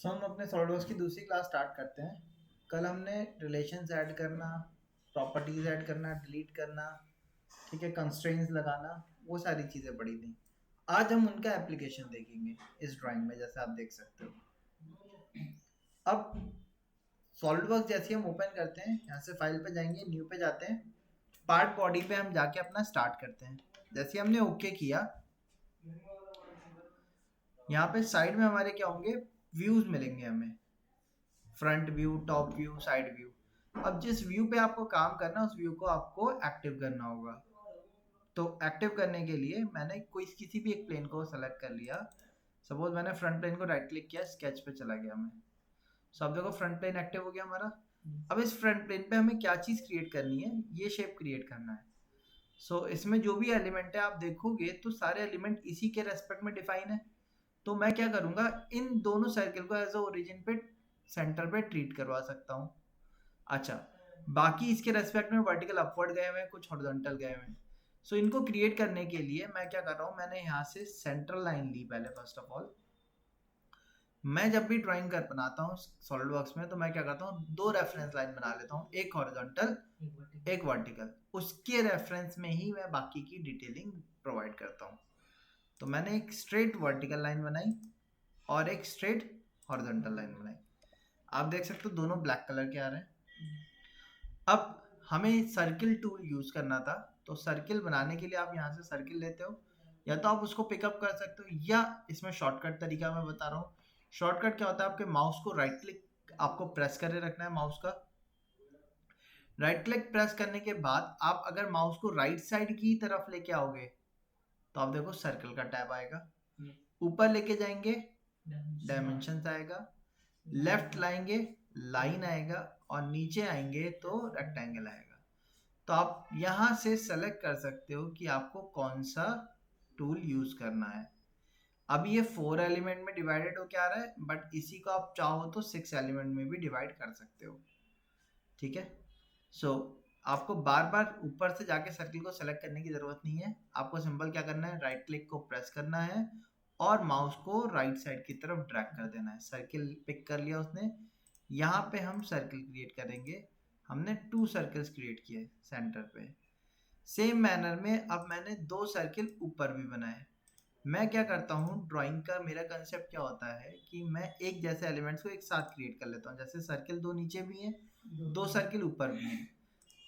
सो हम अपने सॉलिडवर्क्स की दूसरी क्लास स्टार्ट करते हैं। कल हमने रिलेशंस ऐड करना, प्रॉपर्टीज ऐड करना, डिलीट करना, ठीक है, कंस्ट्रेंट्स लगाना, वो सारी चीज़ें पढ़ी थी। आज हम उनका एप्लीकेशन देखेंगे इस ड्राइंग में, जैसे आप देख सकते हो। अब सॉलिडवर्क्स जैसे हम ओपन करते हैं, यहाँ से फाइल पे जाएंगे, न्यू पे जाते हैं, पार्ट बॉडी पे हम जाके अपना स्टार्ट करते हैं। जैसे हमने ओके किया, यहाँ पे साइड में हमारे क्या होंगे, व्यूज मिलेंगे हमें, front view, top view, side view. अब जिस व्यू पे आपको काम करना है उस व्यू को आपको एक्टिव करना होगा। तो एक्टिव करने के लिए मैंने कोई किसी भी एक प्लेन को सेलेक्ट कर लिया। सपोज मैंने फ्रंट प्लेन को राइट क्लिक किया, स्केच पे चला गया मैं। सो अब देखो फ्रंट प्लेन एक्टिव हो गया हमारा। अब इस फ्रंट प्लेन पे हमें क्या चीज़ क्रिएट करनी है, ये शेप क्रिएट करना है। सो इसमें जो भी एलिमेंट है आप देखोगे तो सारे एलिमेंट इसी के रेस्पेक्ट में डिफाइन है। तो मैं क्या करूंगा, इन दोनों सर्कल को एज अ ओरिजिन पे सेंटर पे ट्रीट करवा सकता हूँ। अच्छा, बाकी इसके रेस्पेक्ट में वर्टिकल अपवर्ड गए हुए हैं, कुछ हॉरिजॉन्टल गए हुए हैं। सो इनको क्रिएट करने के लिए मैं क्या कर रहा हूँ, मैंने यहाँ से सेंट्रल लाइन ली पहले। फर्स्ट ऑफ ऑल मैं जब भी ड्राइंग कर बनाता हूँ सॉलिड वर्क्स में, तो मैं क्या करता हूँ, दो रेफरेंस लाइन बना लेता हूँ, एक हॉरिजॉन्टल एक वर्टिकल। उसके रेफरेंस में ही मैं बाकी की डिटेलिंग प्रोवाइड करता हूँ। तो मैंने एक स्ट्रेट वर्टिकल लाइन बनाई और एक स्ट्रेट हॉरिजॉन्टल लाइन बनाई। आप देख सकते हो दोनों ब्लैक कलर के आ रहे हैं। अब हमें सर्किल टूल यूज करना था, तो सर्किल बनाने के लिए आप यहाँ से सर्किल लेते हो, या तो आप उसको पिकअप कर सकते हो, या इसमें शॉर्टकट तरीका मैं बता रहा हूँ। शॉर्टकट क्या होता है, आपके माउस को राइट क्लिक आपको प्रेस करे रखना है, माउस का राइट क्लिक प्रेस करने के बाद आप अगर माउस को राइट साइड की तरफ लेके आओगे तो आप देखो सर्कल का टैब आएगा। ऊपर लेके जाएंगे डायमेंशन आएगा, लेफ्ट लाएंगे लाइन आएगा, और नीचे आएंगे तो रेक्टेंगल आएगा। तो आप यहाँ से सेलेक्ट कर सकते हो कि आपको कौन सा टूल यूज करना है। अब ये 4 एलिमेंट में डिवाइडेड हो क्या रहा है, बट इसी को आप चाहो तो 6 एलिमेंट में भी डिवाइड कर सकते हो। ठीक है। सो आपको बार बार ऊपर से जाके सर्किल को सेलेक्ट करने की जरूरत नहीं है। आपको सिंपल क्या करना है, राइट क्लिक को प्रेस करना है और माउस को राइट साइड की तरफ ड्रैग कर देना है। सर्किल पिक कर लिया उसने। यहाँ पे हम सर्किल क्रिएट करेंगे। हमने 2 सर्कल्स क्रिएट किए सेंटर पे। सेम मैनर में अब मैंने 2 सर्किल ऊपर भी बनाए। मैं क्या करता हूँ, ड्राइंग का मेरा कंसेप्ट क्या होता है कि मैं एक जैसे एलिमेंट्स को एक साथ क्रिएट कर लेता हूँ। जैसे सर्किल 2 नीचे भी हैं, 2 सर्किल ऊपर भी हैं।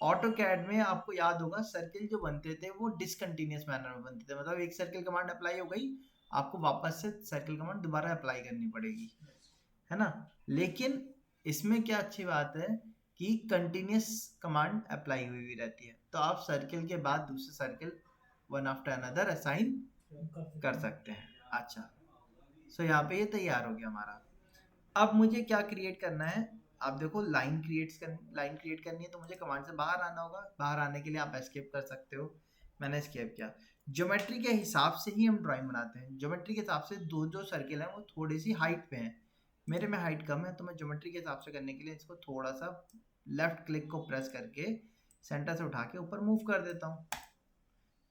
ऑटो कैड में आपको याद होगा सर्किल जो बनते थे वो डिसकंटिन्यूअस मैनर में बनते थे, मतलब एक सर्किल कमांड अप्लाई हो गई, आपको वापस से सर्किल कमांड दोबारा अप्लाई करनी पड़ेगी, है ना। लेकिन इसमें क्या अच्छी बात है कि कंटिन्यूअस कमांड अप्लाई हुई हुई रहती है, तो आप सर्किल के बाद दूसरे circle one after another assign कर सकते हैं। अच्छा, सो यहाँ पे ये तैयार हो गया हमारा। अब मुझे क्या क्रिएट करना है, आप देखो लाइन क्रिएट करनी है, तो मुझे कमांड से बाहर आना होगा। बाहर आने के लिए आप एस्केप कर सकते हो। मैंने एस्केप किया। ज्योमेट्री के हिसाब से ही हम ड्राइंग बनाते हैं। ज्योमेट्री के हिसाब से दो जो सर्किल हैं वो थोड़ी सी हाइट पे हैं। मेरे में हाइट कम है, तो मैं ज्योमेट्री के हिसाब से करने के लिए इसको थोड़ा सा लेफ्ट क्लिक को प्रेस करके सेंटर से उठा के ऊपर मूव कर देता हूँ।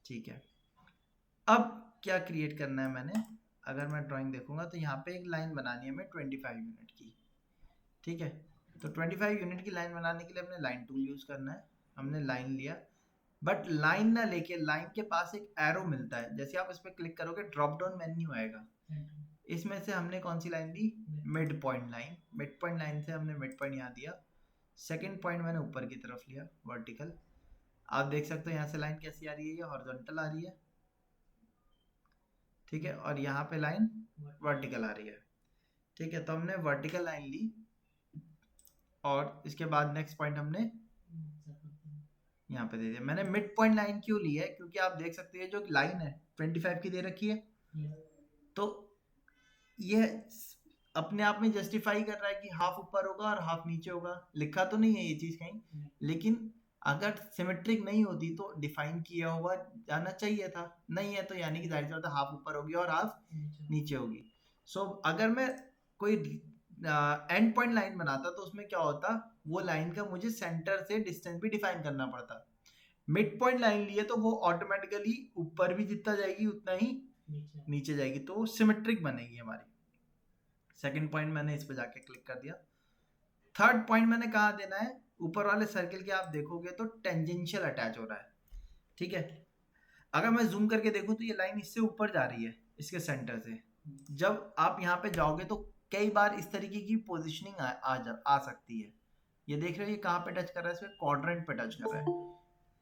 ठीक है। अब क्या क्रिएट करना है मैंने, अगर मैं ड्राइंग देखूंगा तो यहाँ पे एक लाइन बनानी है हमें 25 यूनिट की। ठीक है। तो 25 यूनिट की लाइन बनाने के लिए हमने लाइन टूल यूज करना है। हमने लाइन लिया, बट लाइन ना लेके लाइन के पास एक एरो मिलता है, जैसे आप इस पर क्लिक करोगे ड्रॉप डाउन मेन्यू आएगा। इसमें से हमने कौन सी लाइन ली, mid point line. Mid point line से हमने मिड पॉइंट यहाँ दिया। सेकेंड पॉइंट मैंने ऊपर की तरफ लिया, वर्टिकल। आप देख सकते हो यहाँ से लाइन कैसी आ रही है, ये हॉरिजॉन्टल आ रही है। ठीक है। और यहाँ पे लाइन वर्टिकल आ रही है। ठीक है। तो हमने वर्टिकल लाइन ली, और इसके बाद नेक्स्ट पॉइंट हमने यहाँ पे दे दिया। मैंने मिड पॉइंट लाइन क्यों ली है, क्योंकि आप देख सकते हैं जो लाइन है 25 की दे रखी है, तो ये अपने आप में जस्टिफाई कर रहा है कि हाफ ऊपर होगा और हाफ नीचे होगा। लिखा तो नहीं है ये चीज कहीं, लेकिन अगर सिमेट्रिक नहीं होती तो डिफाइन किया हुआ जाना चाहिए था। नहीं है तो यानी कि जाहिर सी बात है हाफ ऊपर होगी और हाफ नीचे होगी। सो अगर मैं कोई एंड पॉइंट लाइन बनाता तो उसमें क्या होता, वो लाइन का मुझे सेंटर से डिस्टेंस भी डिफाइन करना पड़ता। मिड पॉइंट लाइन लिए तो वो ऑटोमेटिकली ऊपर भी जितना जाएगी उतना ही नीचे जाएगी, तो वो सिमेट्रिक बनेगी हमारी। सेकंड पॉइंट मैंने इस पे जाके क्लिक कर दिया। थर्ड पॉइंट मैंने कहाँ देना है, ऊपर वाले सर्किल के आप देखोगे तो टेंजेंशियल अटैच हो रहा है, ठीक है। अगर मैं जूम करके देखूं तो ये लाइन इससे ऊपर जा रही है इसके सेंटर से। जब आप यहाँ पे जाओगे तो कई बार इस तरीके की पोजिशनिंग आ सकती है। ये देख रहे हो ये कहाँ पे टच कर रहा है, इसमें क्वाड्रेंट पे टच कर रहा है।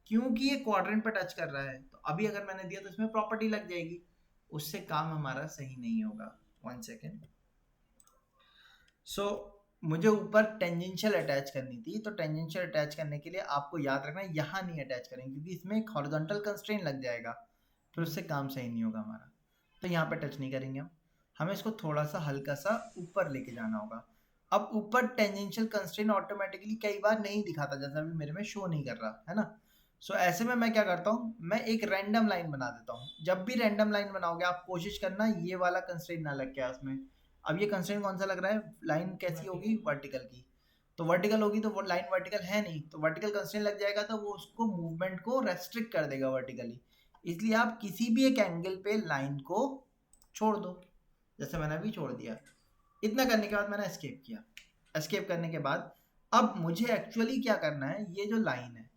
क्योंकि ये क्वाड्रेंट पे टच कर रहा है तो अभी अगर मैंने दिया तो इसमें प्रॉपर्टी लग जाएगी, उससे काम हमारा सही नहीं होगा। 1 सेकेंड। सो मुझे ऊपर टेंजेंशियल अटैच करनी थी, तो टेंजेंशियल अटैच करने के लिए आपको याद रखना है यहाँ नहीं अटैच करेंगे क्योंकि इसमें एक हॉरिजॉन्टल कंस्ट्रेंट लग जाएगा, फिर उससे काम सही नहीं होगा हमारा। तो यहाँ पे टच नहीं करेंगे हम, हमें इसको थोड़ा सा हल्का सा ऊपर लेके जाना होगा। अब ऊपर टेंजेंशियल कंस्ट्रेंट ऑटोमेटिकली कई बार नहीं दिखाता, जैसा अभी मेरे में शो नहीं कर रहा है ना। सो ऐसे में मैं क्या करता हूँ, मैं एक रैंडम लाइन बना देता हूँ। जब भी रैंडम लाइन बनाओगे आप कोशिश करना ये वाला कंस्ट्रेंट ना लग गया उसमें। अब ये कंस्ट्रेंट कौन सा लग रहा है, लाइन कैसी होगी, वर्टिकल की। तो वर्टिकल होगी तो वो लाइन वर्टिकल है नहीं, तो वर्टिकल कंस्ट्रेंट लग जाएगा तो वो उसको मूवमेंट को रेस्ट्रिक्ट कर देगा वर्टिकली। इसलिए आप किसी भी एक एंगल पे लाइन को छोड़ दो, जैसे मैंने अभी छोड़ दिया। इतना करने के बाद मैंने एस्केप किया। एस्केप करने के बाद अब मुझे एक्चुअली क्या करना है, ये जो लाइन है,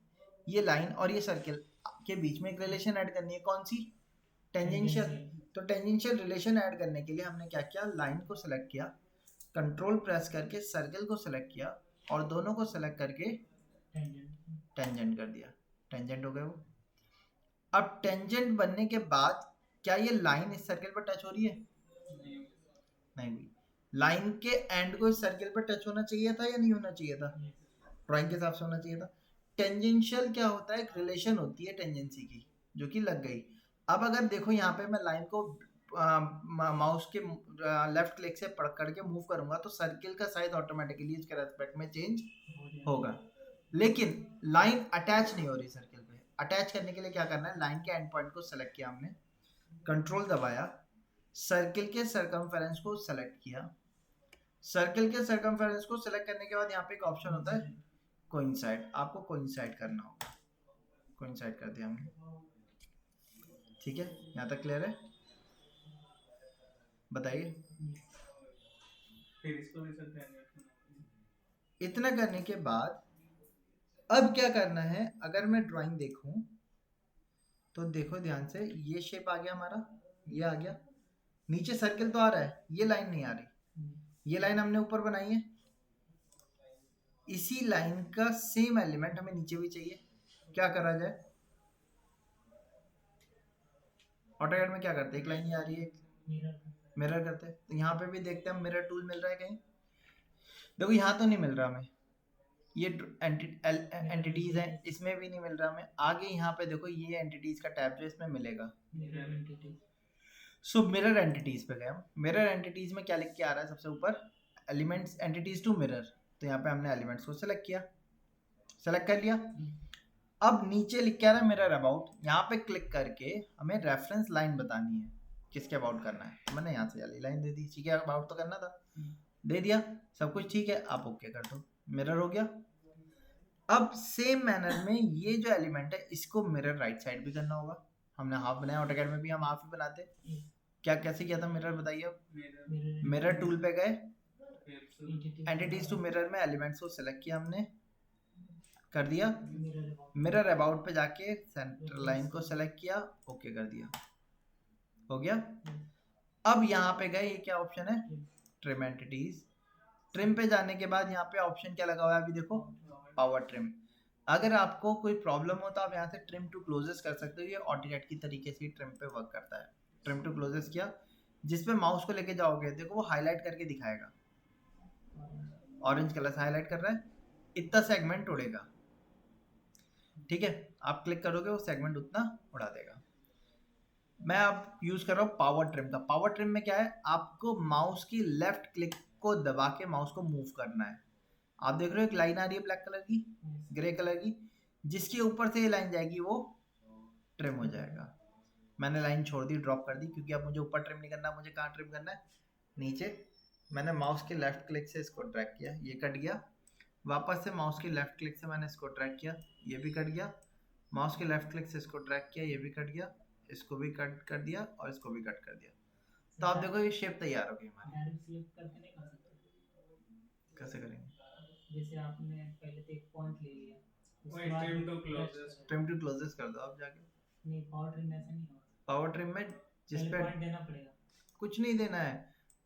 ये लाइन और ये सर्किल के बीच में एक रिलेशन ऐड करनी है। कौन सी, टेंजेंशियल। तो टेंजेंशियल रिलेशन ऐड करने के लिए हमने क्या किया, लाइन को सेलेक्ट किया, कंट्रोल प्रेस करके सर्किल को सेलेक्ट किया और दोनों को सेलेक्ट करके टेंजेंट कर दिया। टेंजेंट हो गए वो। अब टेंजेंट बनने के बाद क्या ये लाइन इस सर्किल पर टच हो रही है, नहीं हुई। लाइन के एंड को इस सर्किल पर टच होना चाहिए था या नहीं होना चाहिए था, ड्राइंग के हिसाब से होना चाहिए था। टेंजेंशियल क्या होता है, एक रिलेशन होती है टेंजेंसी की जो कि लग गई। अब अगर देखो यहाँ पे मैं लाइन को माउस के लेफ्ट क्लिक से पकड़ के मूव करूंगा तो सर्किल का साइज ऑटोमेटिकली इसके रेस्पेक्ट में चेंज होगा, लेकिन लाइन अटैच नहीं हो रही सर्किल पे। अटैच करने के लिए क्या करना है, लाइन के एंड पॉइंट को सेलेक्ट किया हमने, कंट्रोल दबाया, सर्किल के सर्कमफेरेंस को सेलेक्ट किया। सर्किल के सर्कमफेरेंस को सेलेक्ट करने के बाद यहाँ पे एक ऑप्शन होता है कोइंसाइड, आपको कोइंसाइड करना होगा। कोइंसाइड कर दिया हमने, ठीक है। यहाँ तक क्लियर है, बताइए। फिर इसको भी सकते हैं। इतना करने के बाद अब क्या करना है, अगर मैं ड्राइंग देखूं तो देखो ध्यान से, ये शेप आ गया हमारा, ये आ गया, नीचे सर्किल तो आ रहा है, ये लाइन नहीं आ रही। ये लाइन हमने ऊपर बनाई है, इसी लाइन का सेम एलिमेंट हमें नीचे भी चाहिए। क्या करा जाए, ऑटोकैड में क्या करते हैं, एक लाइन ही आ रही है, मिरर करते हैं। तो यहाँ पे भी देखते हैं हम मिरर टूल मिल रहा है कहीं, देखो यहाँ तो नहीं मिल रहा हमें, ये एंटिटीज है इसमें भी नहीं मिल रहा हमें। आगे यहाँ पे देखो ये एंटिटीज का टैब जो इसमें मिलेगा, सो मिरर एंटिटीज पे गए हम। मिरर एंटिटीज में क्या लिख के आ रहा है सबसे ऊपर, एलिमेंट्स एंटिटीज टू मिरर। तो यहाँ पे हमने एलिमेंट्स को सेलेक्ट किया, सेलेक्ट कर लिया। अब नीचे लिख के आ रहा है मिरर अबाउट, यहाँ पे क्लिक करके हमें रेफरेंस लाइन बतानी है किसके अबाउट करना है। तो मैंने यहाँ से वाली लाइन दे दी, ठीक है, अबाउट तो करना था, दे दिया, सब कुछ ठीक है। आप ओके कर दो, मिरर हो गया। अब सेम मैनर में ये जो एलिमेंट है इसको मिरर राइट साइड भी करना होगा। हमने हाफ बनाया, ऑटोकैड में भी हम हाफ ही बनाते। क्या कैसे किया था मिरर, बताइए। अब मिरर टूल पे गए, एंटिटीज टू मिरर में एलिमेंट्स को सेलेक्ट किया हमने, कर दिया। मिरर अबाउट पे जाके सेंटर लाइन को सेलेक्ट किया, ओके कर दिया, हो गया। अब यहाँ पे गए, ये क्या ऑप्शन है, ट्रिम एंटिटीज। ट्रिम पे जाने के बाद यहाँ पे ऑप्शन क्या लगा हुआ है, अभी देखो, पावर ट्रिम। अगर आपको कोई प्रॉब्लम हो तो आप यहाँ से ट्रिम टू क्लोजेस कर सकते हो, ये ऑटोकैड की तरीके से ट्रिम पे वर्क करता है। ट्रिम टू क्लोजेस किया, जिस पे माउस को लेके जाओगे देखो वो हाईलाइट करके दिखाएगा, ऑरेंज कलर से हाईलाइट कर रहा है, इतना सेगमेंट उड़ेगा, ठीक है। आप क्लिक करोगे वो सेगमेंट उतना उड़ा देगा। मैं अब यूज कर रहा हूँ पावर ट्रिम का। पावर ट्रिम में क्या है, आपको माउस की लेफ्ट क्लिक को दबा के माउस को मूव करना है। आप देख रहे हो एक लाइन आ रही है ब्लैक कलर की, ग्रे कलर की, जिसके ऊपर से ये लाइन जाएगी वो ट्रिम हो जाएगा। मैंने लाइन छोड़ दी, ड्रॉप कर दी, क्योंकि अब मुझे ऊपर ट्रिम नहीं करना, मुझे कहाँ ट्रिम करना है, नीचे। मैंने माउस के लेफ्ट क्लिक से इसको ड्रैग किया, ये कट गया। वापस से माउस की लेफ्ट क्लिक से मैंने इसको ड्रैग किया, ये भी कट गया। माउस के लेफ्ट क्लिक से इसको ड्रैग किया, ये भी कट गया, इसको भी कट कर दिया और इसको भी कट कर दिया। तो आप देखो ये शेप तैयार हो गई हमारी। डायरेक्ट सिलेक्ट करके नहीं कर सकते। कैसे करेंगे? जैसे आपने पहले तो एक पॉइंट ले लिया, उसके वही बाद ट्रिम टू press क्लोजेस्ट। करो। ट्रिम टू क्लोजेस्ट कर दो आप जाके। नहीं, पावर ट्रिम ऐसा नहीं होगा, पावर ट्रिम में जिस पहले पे पॉइंट देना पड़ेगा। कुछ नहीं देना है,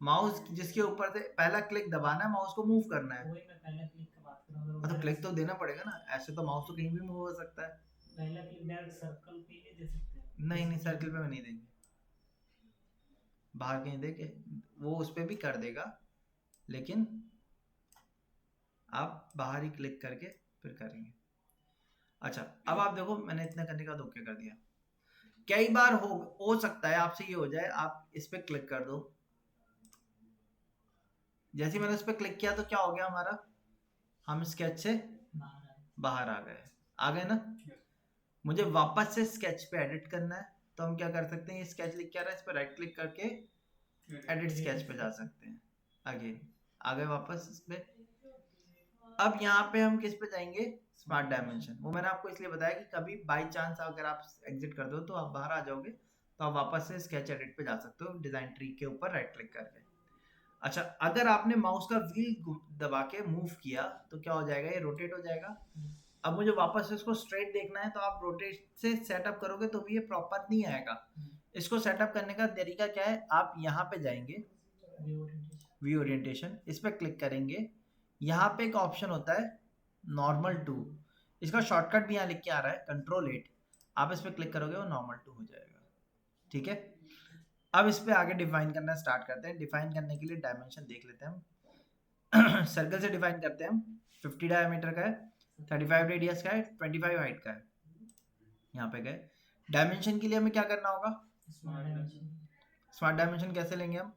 माउस जिसके ऊपर से पहला क्लिक दबाना है, माउस को मूव करना है। वही मैं पहला क्लिक की बात कर रहा हूँ। हाँ, तो क्लिक तो देना पड़ेगा ना, ऐसे तो माउस तो कहीं भी मूव हो सकता है। पहला क्लिक डायरेक्ट सर्कल पे ही नहीं दे सकते। नहीं नहीं, सर्कल पे नहीं देंगे, बाहर कहीं देके वो उस पे भी कर देगा, लेकिन आप बाहर ही क्लिक करके फिर करेंगे। अच्छा, अब आप देखो मैंने इतना करने का धोखे कर दिया। कई बार हो सकता है आपसे ये हो जाए, आप इस पे क्लिक कर दो, जैसे ही मैंने उस पे क्लिक किया तो क्या हो गया हमारा, हम स्केच से बाहर आ गए ना। मुझे वापस से स्केच पे एडिट करना है, तो हम क्या कर सकते हैं, ये स्केच लिख के आ रहा है, इस पर राइट क्लिक करके एडिट स्केच पे जा सकते हैं। अगेन आ गए वापस इस पे। अब यहाँ पे हम किस पे जाएंगे, स्मार्ट डायमेंशन। वो मैंने आपको इसलिए बताया कि कभी बाय चांस अगर आप एग्जिट कर दो तो आप बाहर आ जाओगे, तो आप वापस से स्केच एडिट पे जा सकते हो डिजाइन ट्री के ऊपर राइट क्लिक करके। अच्छा, अगर आपने माउस का व्हील दबा के मूव किया तो क्या हो जाएगा, ये रोटेट हो जाएगा। अब मुझे वापस से इसको स्ट्रेट देखना है, तो आप रोटेट से सेटअप करोगे तो भी ये प्रॉपर नहीं आएगा। इसको सेटअप करने का तरीका क्या है, आप यहाँ पे जाएंगे, व्यू ओरिएंटेशन, इस पर क्लिक करेंगे। यहाँ पे एक ऑप्शन होता है नॉर्मल टू, इसका शॉर्टकट भी यहाँ लिख के आ रहा है Ctrl+8। आप इस पर क्लिक करोगे वो नॉर्मल टू हो जाएगा। ठीक है, अब इस पे आगे डिफाइन करना स्टार्ट करते हैं। डिफाइन करने के लिए डायमेंशन देख लेते हैं हम। सर्कल से डिफाइन करते हैं हम। 50 डायमीटर का है, 35 रेडियस का है, 25 हाइट का है। यहाँ पे गए, डायमेंशन के लिए हमें क्या करना होगा, स्मार्ट डायमेंशन कैसे लेंगे हम,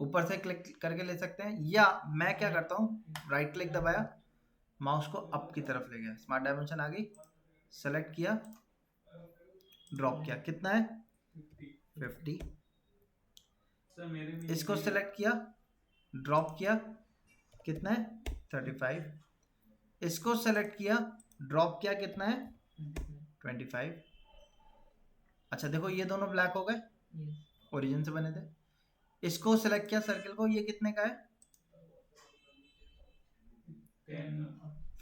ऊपर से क्लिक करके ले सकते हैं, या मैं क्या करता हूँ, राइट क्लिक दबाया, माउस को अप की तरफ ले गया, स्मार्ट डायमेंशन आ गई, सेलेक्ट किया, ड्रॉप किया, कितना है 50। इसको सेलेक्ट किया, ड्रॉप किया, कितना है 35। इसको सेलेक्ट किया, ड्रॉप किया, कितना है 25। अच्छा देखो ये दोनों ब्लैक हो गए, ओरिजिन से बने थे। इसको सेलेक्ट किया सर्कल को, ये कितने का है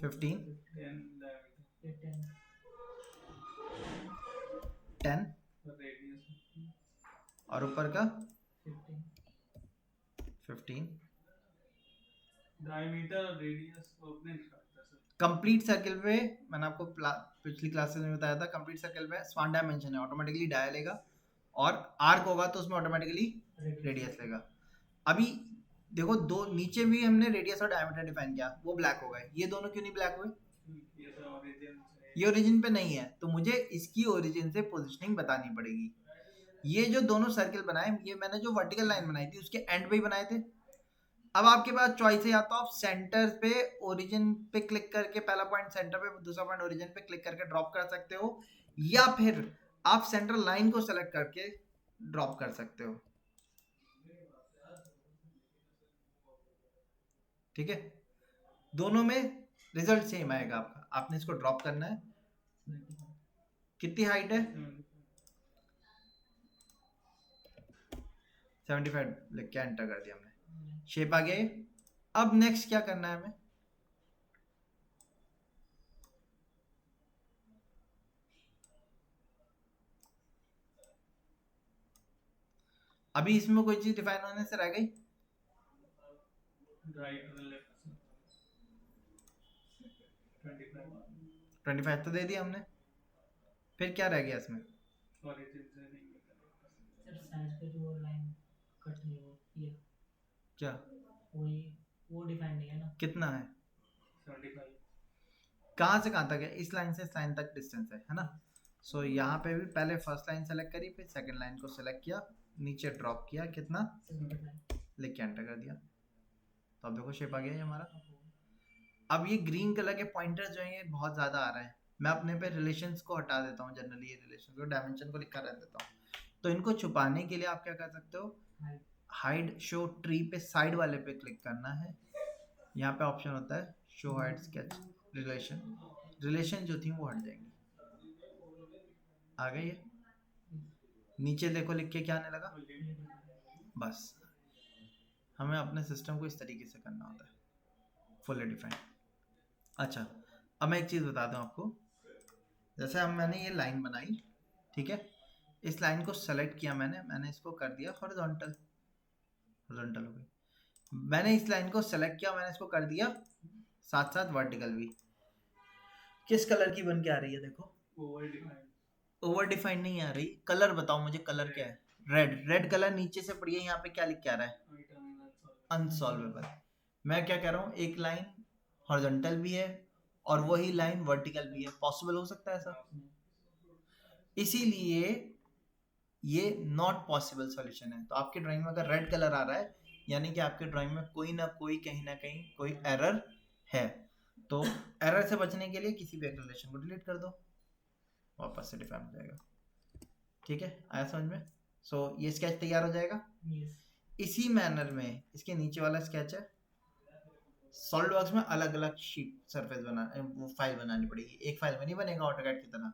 15, 10 और ऊपर का 15। डायमीटर और रेडियस को अपने निकालता सर। कंप्लीट सर्कल पे मैंने आपको पिछली क्लासेस में बताया था, कंप्लीट सर्कल पे स्मार्ट डायमेंशन है, ऑटोमेटिकली डाया लेगा, और आर्क होगा तो उसमें ऑटोमेटिकली रेडियस लेगा। अभी देखो दो नीचे भी हमने रेडियस और डायमीटर डिफाइन किया, वो ब्लैक हो गए, ये दोनों क्यों नहीं ब्लैक हुए, ये ओरिजिन पे नहीं है, तो मुझे इसकी ओरिजिन से पोजीशनिंग बतानी पड़ेगी। ये जो दोनों सर्कल बनाए, ये मैंने जो वर्टिकल लाइन बनाई थी उसके एंड पे ही बनाए थे। अब आपके पास चॉइस है, या तो आप सेंटर पे ओरिजिन पे क्लिक करके पहला पॉइंट सेंटर पे, दूसरा पॉइंट ओरिजिन पे क्लिक करके ड्रॉप कर सकते हो, या फिर आप सेंटर लाइन को सेलेक्ट करके ड्रॉप कर सकते हो। ठीक है, दोनों में रिजल्ट सेम आएगा आपका। आपने इसको ड्रॉप करना है, कितनी हाइट है 75 लिख के एंटर कर दिया हमने, शेप आ गया। अब नेक्स्ट क्या करना है हमें, अभी इसमें कोई चीज डिफाइन होने से रह गई, राइट और लेफ्ट 25 तो दे दिया हमने, फिर क्या रह गया इसमें, ओरिजिन से नहीं सर साइड पे जो लाइन कट है वो ये क्या वही वो डिफाइन नहीं है ना, कितना है 75 कहाँ से कहाँ तक है, इस लाइन से इस लाइन तक डिस्टेंस है ना। सो यहाँ पे भी पहले फर्स्ट लाइन सेलेक्ट करी, फिर सेकंड लाइन को सेलेक्ट किया, नीचे ड्रॉप किया, कितना लिख के एंटर कर दिया, तो अब देखो शेप आ गया ये हमारा। अब ये ग्रीन कलर के पॉइंटर जो हैं ये बहुत ज़्यादा आ रहे हैं, मैं अपने पे रिलेशंस को हटा देता हूँ, जनरली ये रिलेशन को डायमेंशन को लिखा रह देता हूँ। तो इनको छुपाने के लिए आप क्या कर सकते हो, हाइड शो ट्री पे साइड वाले पे क्लिक करना है, यहाँ पे ऑप्शन होता है show hide sketch relation, relation जो थी वो हट जाएंगी, आ गई है। नीचे देखो लिख के क्या आने लगा, बस हमें अपने सिस्टम को इस तरीके से करना होता है, फुली डिफाइंड। अच्छा अब मैं एक चीज़ बता दूं आपको, जैसे हम मैंने ये लाइन बनाई, ठीक है, इस लाइन को सेलेक्ट किया मैंने इसको कर दिया हॉरिजॉन्टल, हॉरिजॉन्टल हो गई। मैंने इस लाइन को सेलेक्ट किया, मैंने इसको कर दिया साथ साथ वर्टिकल भी। किस कलर की बन के आ रही है देखो, ओवर डिफाइंड। ओवर डिफाइंड नहीं आ रही। कलर बताओ मुझे, कलर क्या है, रेड, रेड कलर नीचे से पड़ी है, यहाँ पे क्या लिख के आ रहा है, अनसॉल्वेबल। मैं क्या कह रहा हूँ, एक लाइन हॉरिजॉन्टल भी है और वही लाइन वर्टिकल भी है, पॉसिबल हो सकता है ऐसा? इसीलिए ये नॉट पॉसिबल सॉल्यूशन है। तो आपके ड्राइंग में अगर रेड कलर आ रहा है यानी कि आपके ड्राइंग में कोई ना कोई कहीं ना कहीं कोई एरर है। तो एरर से बचने के लिए किसी भी एक रिलेशन को डिलीट कर दो, वापस से डिफाइन हो जाएगा। ठीक है, आया समझ में? सो ये स्केच तैयार हो जाएगा। इसी मैनर में इसके नीचे वाला स्केच है, सॉलिड वर्क्स में अलग अलग शीट सरफेस वो फाइल बनानी पड़ेगी, एक फाइल में नहीं बनेगा ऑटोकैड की तरह।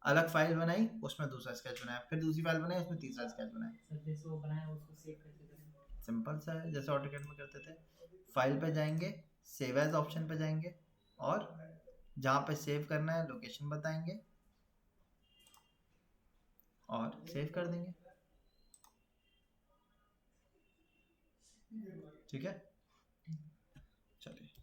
अलग फाइल बनाई, उसमें दूसरा स्केच बनाया, फिर दूसरी फाइल बनाई, उसमें तीसरा स्केच बनाया। वो बनाया उसको सेव कैसे करें? सिंपल सा है, जैसे ऑटोकैड में करते थे। फाइल पे जाएंगे, सेव एज ऑप्शन पे जाएंगे और जहाँ पे सेव करना है लोकेशन बताएंगे और सेव कर देंगे। ठीक है, चलिए।